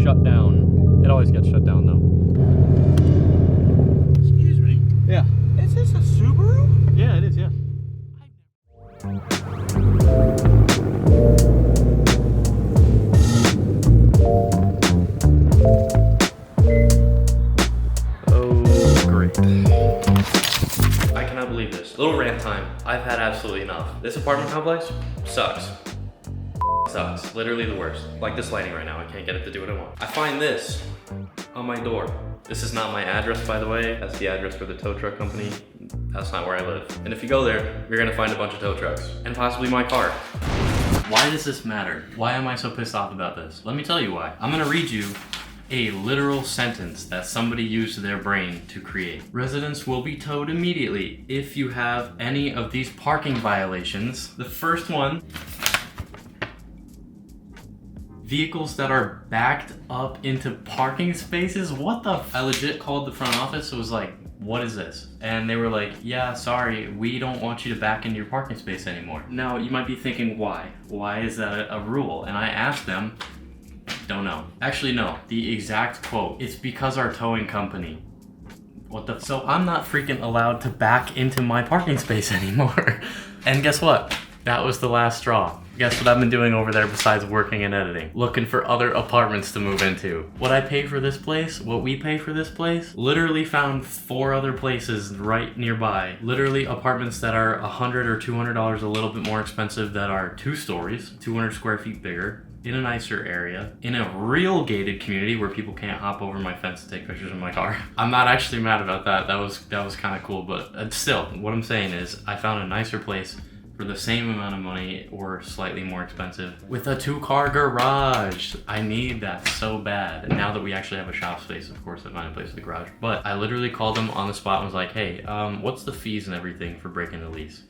shut down. It always gets shut down though. Excuse me. Yeah. Is this a Subaru? Yeah, it is, yeah. Oh, great. I cannot believe this. Little rant time. I've had absolutely enough. This apartment complex sucks. Sucks. Literally the worst. Like this lighting right now, I can't get it to do what I want. I find this on my door. This is not my address, by the way. That's the address for the tow truck company. That's not where I live. And if you go there, you're gonna find a bunch of tow trucks and possibly my car. Why does this matter? Why am I so pissed off about this? Let me tell you why. I'm gonna read you a literal sentence that somebody used their brain to create. Residents will be towed immediately if you have any of these parking violations. The first one, vehicles that are backed up into parking spaces. What the I legit called the front office. It was like, what is this? And they were like, yeah, sorry, we don't want you to back into your parking space anymore. Now, you might be thinking, why? Why is that a rule? And I asked them, don't know. Actually, no, the exact quote. It's because our towing company. What the? So I'm not freaking allowed to back into my parking space anymore. And guess what? That was the last straw. Guess what I've been doing over there besides working and editing? Looking for other apartments to move into. What I pay for this place, what we pay for this place, literally found 4 other places right nearby. Literally apartments that are $100 or $200 a little bit more expensive that are 2 stories, 200 square feet bigger, in a nicer area, in a real gated community where people can't hop over my fence to take pictures of my car. I'm not actually mad about that. That was kind of cool, but still, what I'm saying is I found a nicer place for the same amount of money or slightly more expensive with a 2-car garage. I need that so bad. And now that we actually have a shop space, of course, I find a place in the garage. But I literally called them on the spot and was like, hey, what's the fees and everything for breaking the lease?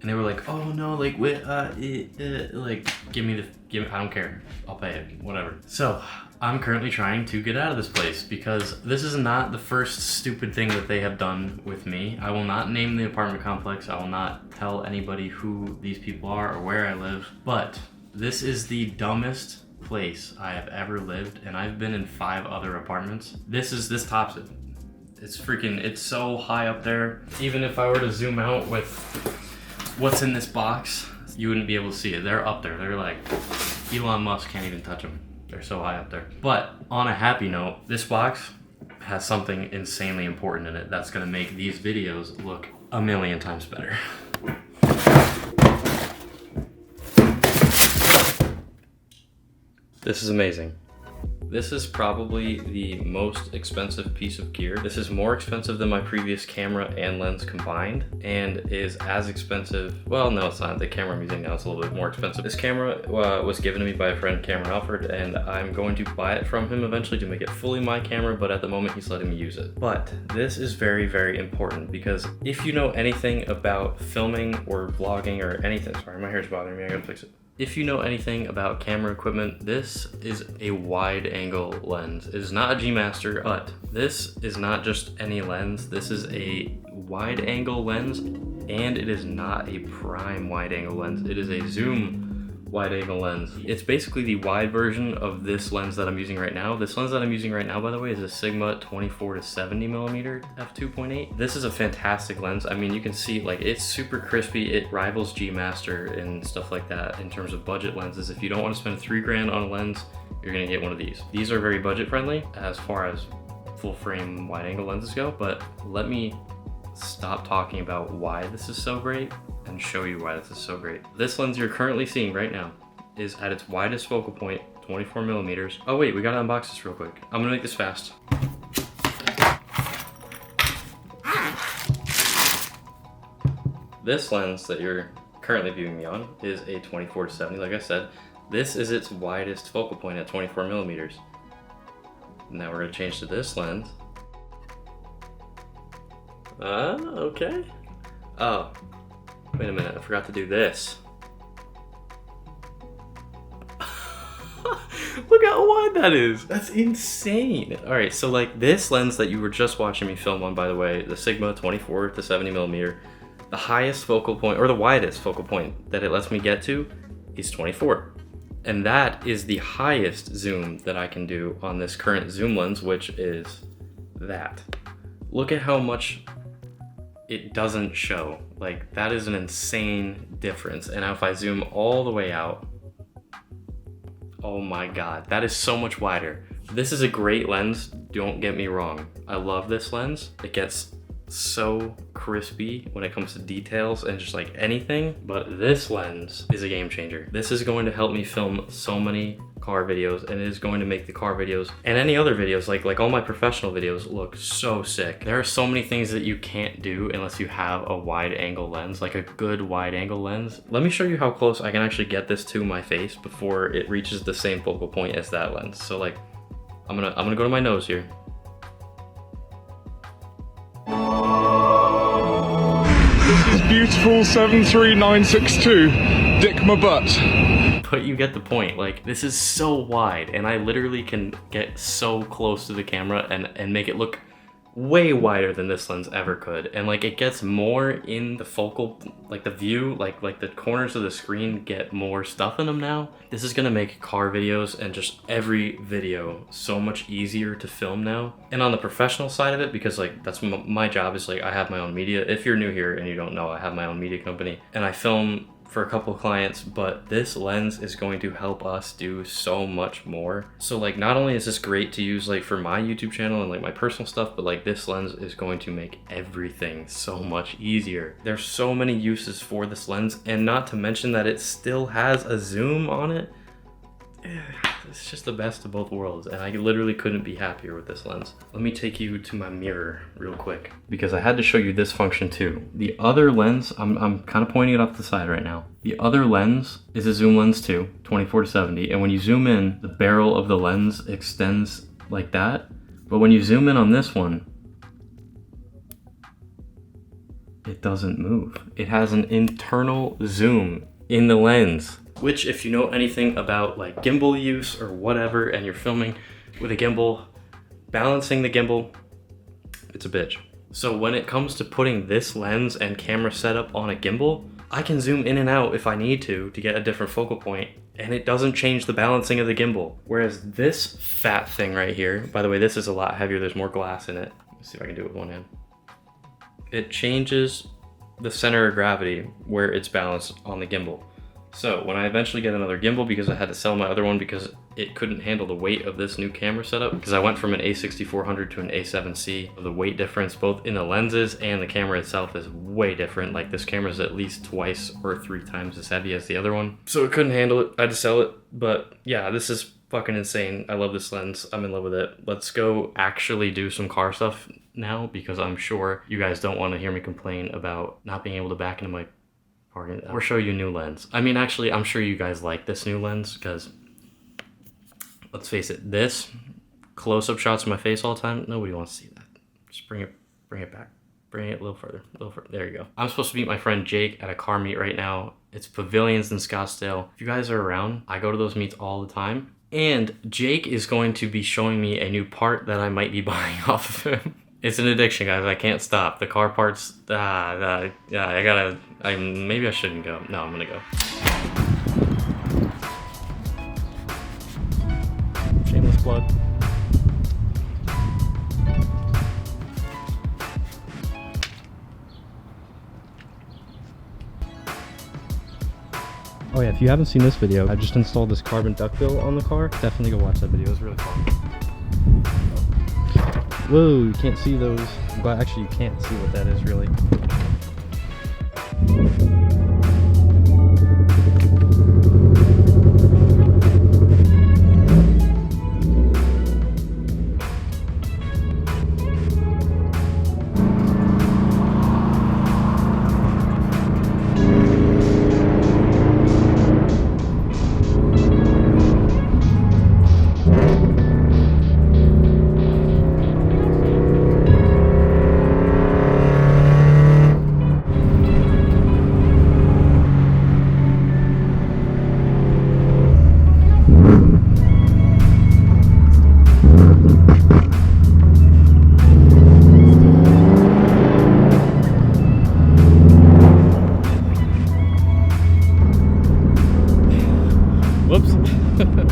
And they were like, oh no, like, like, give me, I don't care. I'll pay it, whatever. So I'm currently trying to get out of this place because this is not the first stupid thing that they have done with me. I will not name the apartment complex. I will not tell anybody who these people are or where I live, but this is the dumbest place I have ever lived, and I've been in 5 other apartments. This tops it. It's so high up there. Even if I were to zoom out with what's in this box, you wouldn't be able to see it. They're up there. They're like, Elon Musk can't even touch them. They're so high up there. But on a happy note, this box has something insanely important in it that's gonna make these videos look a million times better. This is amazing. This is probably the most expensive piece of gear. This is more expensive than my previous camera and lens combined, and is as expensive, well, no, it's not. The camera I'm using now is a little bit more expensive. This camera was given to me by a friend, Cameron Alford, and I'm going to buy it from him eventually to make it fully my camera, but at the moment he's letting me use it. But this is very, very important because if you know anything about filming or vlogging or anything, sorry, my hair's bothering me, I gotta fix it. If you know anything about camera equipment, this is a wide angle lens. It is not a G Master, but this is not just any lens. This is a wide angle lens, and it is not a prime wide angle lens. It is a zoom wide angle lens. It's basically the wide version of this lens that I'm using right now. This lens that I'm using right now, by the way, is a Sigma 24 to 70 millimeter f2.8. This is a fantastic lens. I mean, you can see, like, it's super crispy. It rivals G Master and stuff like that in terms of budget lenses. If you don't want to spend $3 grand on a lens, you're gonna get one of these. These are very budget friendly as far as full frame wide angle lenses go, but let me stop talking about why this is so great and show you why this is so great. This lens you're currently seeing right now is at its widest focal point, 24 millimeters. Oh wait, we gotta unbox this real quick. I'm gonna make this fast. This lens that you're currently viewing me on is a 24 to 70, like I said. This is its widest focal point at 24 millimeters. Now we're gonna change to this lens. Okay. Oh, wait a minute, I forgot to do this. Look how wide that is. That's insane. All right, so like this lens that you were just watching me film on, by the way, the Sigma 24 to 70 millimeter, the highest focal point, or the widest focal point that it lets me get to is 24. And that is the highest zoom that I can do on this current zoom lens, which is that. Look at how much it doesn't show. Like, that is an insane difference. And now if I zoom all the way out, oh my God, that is so much wider. This is a great lens, don't get me wrong. I love this lens. It gets so crispy when it comes to details and just like anything, but this lens is a game changer. This is going to help me film so many car videos, and it is going to make the car videos and any other videos, like all my professional videos, look so sick. There are so many things that you can't do unless you have a wide angle lens, like a good wide angle lens. Let me show you how close I can actually get this to my face before it reaches the same focal point as that lens. So like, I'm gonna go to my nose here. This is beautiful 73962. Dick my butt. But you get the point. Like, this is so wide, and I literally can get so close to the camera and make it look way wider than this lens ever could. And like, it gets more in the focal, like the view, like the corners of the screen get more stuff in them now. This is gonna make car videos and just every video so much easier to film now. And on the professional side of it, because like that's my job, is like I have my own media. If you're new here and you don't know, I have my own media company and I film for a couple of clients, but this lens is going to help us do so much more. So like, not only is this great to use like for my YouTube channel and like my personal stuff, but like this lens is going to make everything so much easier. There's so many uses for this lens, and not to mention that it still has a zoom on it. It's just the best of both worlds, and I literally couldn't be happier with this lens. Let me take you to my mirror real quick, because I had to show you this function too. The other lens, I'm kind of pointing it off the side right now. The other lens is a zoom lens too, 24-70, and when you zoom in, the barrel of the lens extends like that. But when you zoom in on this one, it doesn't move. It has an internal zoom in the lens, which, if you know anything about like gimbal use or whatever, and you're filming with a gimbal, balancing the gimbal, it's a bitch. So when it comes to putting this lens and camera setup on a gimbal, I can zoom in and out if I need to get a different focal point, and it doesn't change the balancing of the gimbal. Whereas this fat thing right here, by the way, this is a lot heavier, there's more glass in it. Let's see if I can do it with one hand. It changes the center of gravity where it's balanced on the gimbal. So when I eventually get another gimbal, because I had to sell my other one because it couldn't handle the weight of this new camera setup, because I went from an A6400 to an A7C. The weight difference both in the lenses and the camera itself is way different. Like, this camera is at least twice or 3 times as heavy as the other one. So it couldn't handle it, I had to sell it. But yeah, this is fucking insane. I love this lens, I'm in love with it. Let's go actually do some car stuff now, because I'm sure you guys don't want to hear me complain about not being able to back into my or show you a new lens. I mean, actually, I'm sure you guys like this new lens, because let's face it, this close-up shots of my face all the time, nobody wants to see that. Just bring it back. Bring it a little further, There you go. I'm supposed to meet my friend Jake at a car meet right now. It's Pavilions in Scottsdale. If you guys are around, I go to those meets all the time. And Jake is going to be showing me a new part that I might be buying off of him. It's an addiction, guys. I can't stop. The car parts, yeah, maybe I shouldn't go. No, I'm gonna go. Shameless plug. Oh yeah, if you haven't seen this video, I just installed this carbon duckbill on the car. Definitely go watch that video, it's really fun. Whoa, you can't see those. But actually, you can't see what that is really.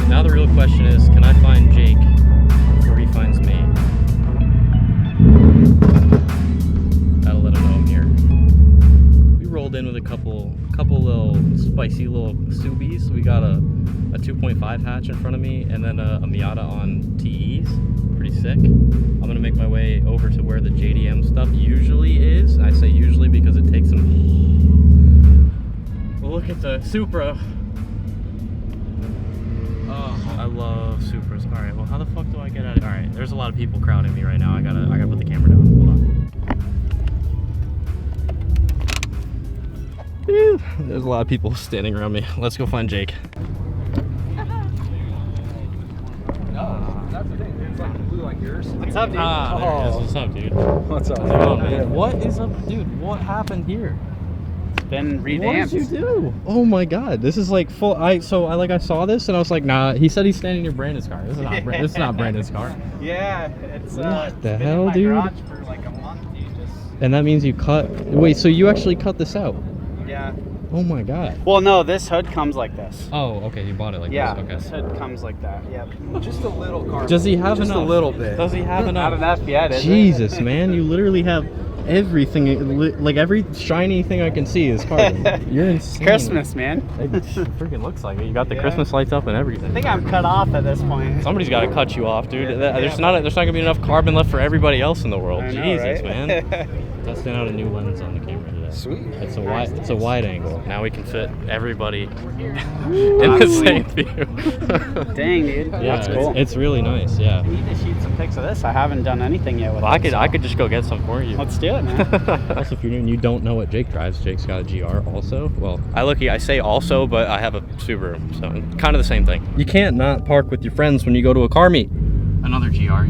Now the real question is, can I find Jake before he finds me? Gotta let him know I'm here. We rolled in with a couple little spicy little Subies. We got a 2.5 hatch in front of me, and then a Miata on TEs. Pretty sick. I'm gonna make my way over to where the JDM stuff usually is. And I say usually because it takes some. Well, look at the Supra. Oh, I love Supras. All right, well, how the fuck do I get out of here? All right, there's a lot of people crowding me right now. I gotta put the camera down. Hold on. Ew, there's a lot of people standing around me. Let's go find Jake. What's up, dude? What's up, dude? What's up? Oh, man. What is up, dude? What happened here? It's been revamped. What did you do? Oh my god, this is like full. I saw this and I was like, nah. He said he's standing near Brandon's car. This is not. This is not Brandon's car. Yeah, it's what the been hell, in my dude? garage for like a month, dude. And that means you cut. Wait, so you actually cut this out? Yeah. Oh my god. Well, no, this hood comes like this. Oh, okay. You bought it like Yeah, this. Okay. this hood comes like that. Yep. Just a little car. Does he have Just enough? a little bit. Does he have Not enough? enough yet, is it? Jesus, man, you literally have everything. Like every shiny thing I can see is carbon. You're insane. Christmas, man. It freaking looks like it. You got the Yeah. Christmas lights up and I everything. think I'm cut off at this point. Somebody's got to cut you off, dude. There's not gonna be enough carbon left for everybody else in the world. I know, Jesus, right? man. Testing out a new lens on the camera today. Sweet. It's a wide angle. Now we can fit everybody in the same view. Dang, dude. Yeah, That's cool. It's really nice. Yeah. I need to shoot some pics of this. I haven't done anything yet with Well, it. I could just go get some for you. Let's do it, man. Also, if you're new and you don't know what Jake drives, Jake's got a GR also. Well, I say also, but I have a Subaru, so kind of the same thing. You can't not park with your friends when you go to a car meet. Another GR.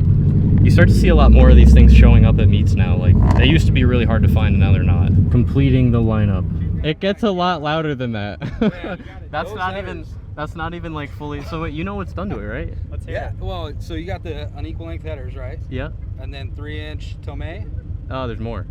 You start to see a lot more of these things showing up at meets now. Like, they used to be really hard to find, and now they're not. Completing the lineup. It gets a lot louder than that. That's not even like fully. So wait, you know what's done to it, right? Let's hear Yeah, it. well, so you got the unequal length headers, right? Yeah. And then 3-inch Tomei, Oh, there's more.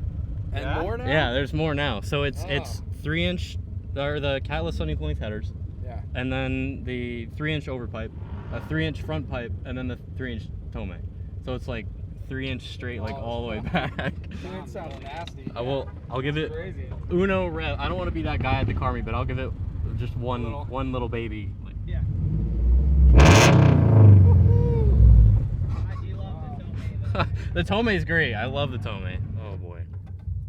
and Yeah? more now? Yeah, there's more now. So it's Oh. 3-inch, or the catless unequal length headers, Yeah. and then the 3-inch overpipe, a 3-inch front pipe, and then the 3-inch Tomei. So it's like 3-inch straight, like all the way back. That sounds nasty. I'll give it Crazy. uno rev. I don't want to be that guy at the car meet, but I'll give it just one little baby. Like, Yeah. the Tomei's great. I love the Tomei. Oh boy,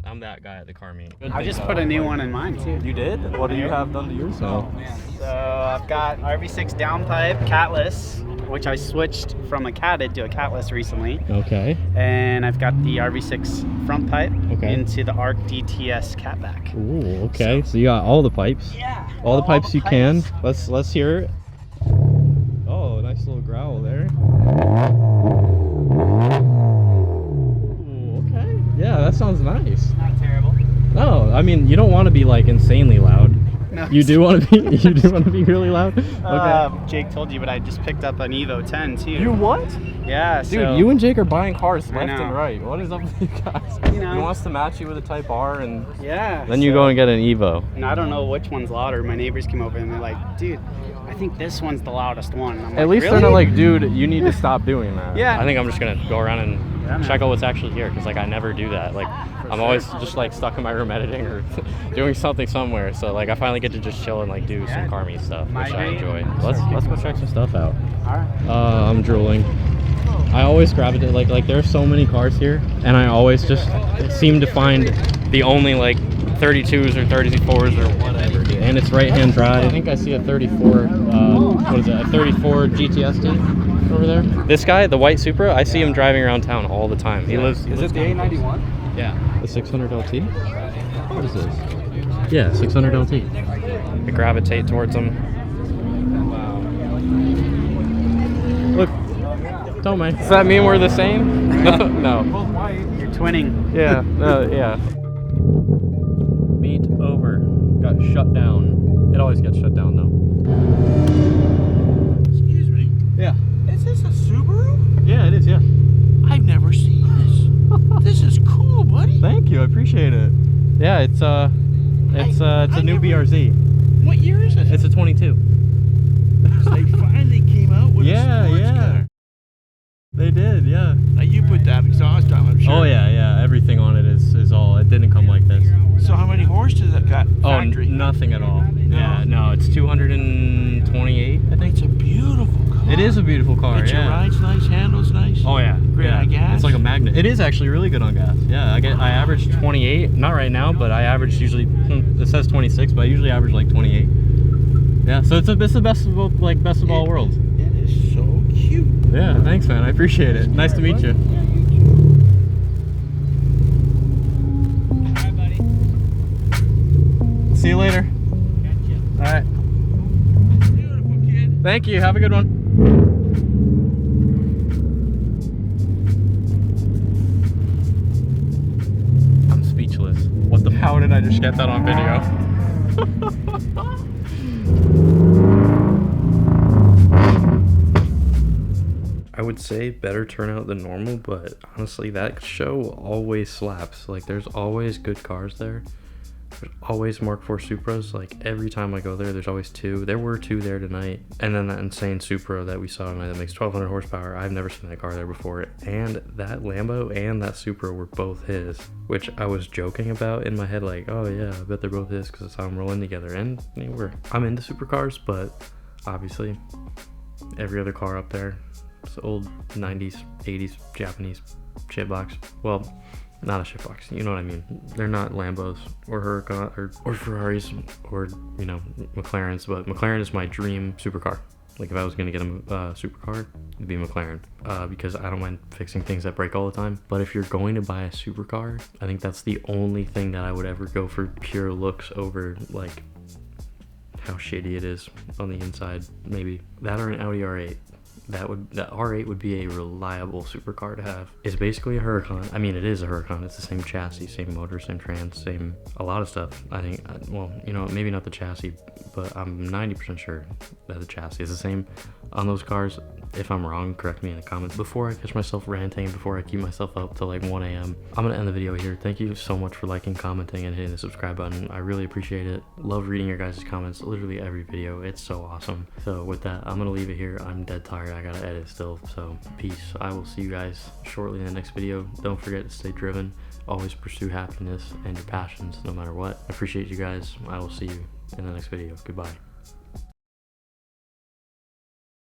I'm that guy at the car meet. I just put a new one in mine, too. You did? What do you have done to yours? Oh, man. So I've got RV6 downpipe, catless, which I switched from a catted to a catless recently. Okay. And I've got the RV6 front pipe Okay. into the ARC DTS catback. Ooh, okay. So you got all the pipes. Yeah. All the pipes you can. Let's hear it. Oh, nice little growl there. Ooh, okay. Yeah, that sounds nice. Not terrible. No, I mean you don't want to be like insanely loud. No. You do want to be. You do want to be really loud. Okay. Jake told you, but I just picked up an Evo 10 too. You what? Yeah, Dude, so, you and Jake are buying cars I left know. and right. What is up with you guys? You know. He wants to match you with a Type R, and yeah. then you so- go and get an Evo. And I don't know which one's louder. My neighbors came over and they're like, "Dude, I think this one's the loudest one." And I'm At like, least really? they're not like, dude, you need to stop doing that. Yeah. I think I'm just gonna go around and Yeah, man. check out what's actually here, because like I never do that. Like I'm always just like stuck in my room editing or doing something somewhere. So like I finally get to just chill and like do Yeah. some car meet stuff, My which I dream. enjoy. Let's go check some stuff out. All right. I'm drooling. I always gravitate like there's so many cars here, and I always just seem to find the only like 32s or 34s or whatever. And it's right-hand drive. I think I see a 34. What is it? A 34 GTSD over there. This guy, the white Supra, I see him driving around town all the time. He lives. Is it the A91? Yeah. The 600 LT. What is this? Yeah, 600 LT. I gravitate towards him. Look, Tomei. Does that mean we're the same? No. You're twinning. Yeah. Yeah. Meet over. Got shut down. It always gets shut down though. Excuse me. Yeah. Is this a Subaru? Yeah, it is. Yeah. I've never seen this. This is cool, buddy. Thank you. I appreciate it. Yeah, it's a new BRZ. What year is it? It's a 22. Stay horse does it got? Oh, Factory? nothing at all. No. Yeah, no, it's 228, I think. It's a beautiful car. It is a beautiful car, Picture yeah. ride's nice, handles nice. Oh yeah, Great yeah. on gas. It's like a magnet. It is actually really good on gas. Yeah, I average 28. Not right now, but I average usually. It says 26, but I usually average like 28. Yeah, so it's the best of both, like best of all worlds. It is so cute. Yeah, thanks, man. I appreciate it. Nice to meet you. Alright, buddy. See you later. All right. Beautiful kid. Thank you. Have a good one. I'm speechless. What the? How did I just get that on video? I would say better turnout than normal, but honestly, that show always slaps. Like, there's always good cars there. There's always Mark IV Supras. Like, every time I go there, there's always two. There were two there tonight. And then that insane Supra that we saw tonight that makes 1,200 horsepower. I've never seen that car there before. And that Lambo and that Supra were both his, which I was joking about in my head, like, oh yeah, I bet they're both his because that's how I'm rolling together. And you know, I'm into supercars, but obviously every other car up there, it's old 90s, 80s Japanese shitbox. Well, not a shitbox, you know what I mean. They're not Lambos or Huracan or Ferraris or, you know, McLarens, but McLaren is my dream supercar. Like, if I was gonna get a supercar, it'd be a McLaren, because I don't mind fixing things that break all the time. But if you're going to buy a supercar, I think that's the only thing that I would ever go for pure looks over, like, how shitty it is on the inside. Maybe that or an Audi R8. That R8 would be a reliable supercar to have. It's basically a Huracan. I mean, it is a Huracan. It's the same chassis, same motor, same trans, same a lot of stuff. I think, well, you know, maybe not the chassis, but I'm 90% sure that the chassis is the same on those cars. If I'm wrong, correct me in the comments. Before I catch myself ranting, before I keep myself up till like 1 a.m., I'm gonna end the video here. Thank you so much for liking, commenting, and hitting the subscribe button. I really appreciate it. Love reading your guys' comments, literally every video. It's so awesome. So with that, I'm gonna leave it here. I'm dead tired. I gotta edit still. So peace. I will see you guys shortly in the next video. Don't forget to stay driven. Always pursue happiness and your passions no matter what. I appreciate you guys. I will see you in the next video. Goodbye.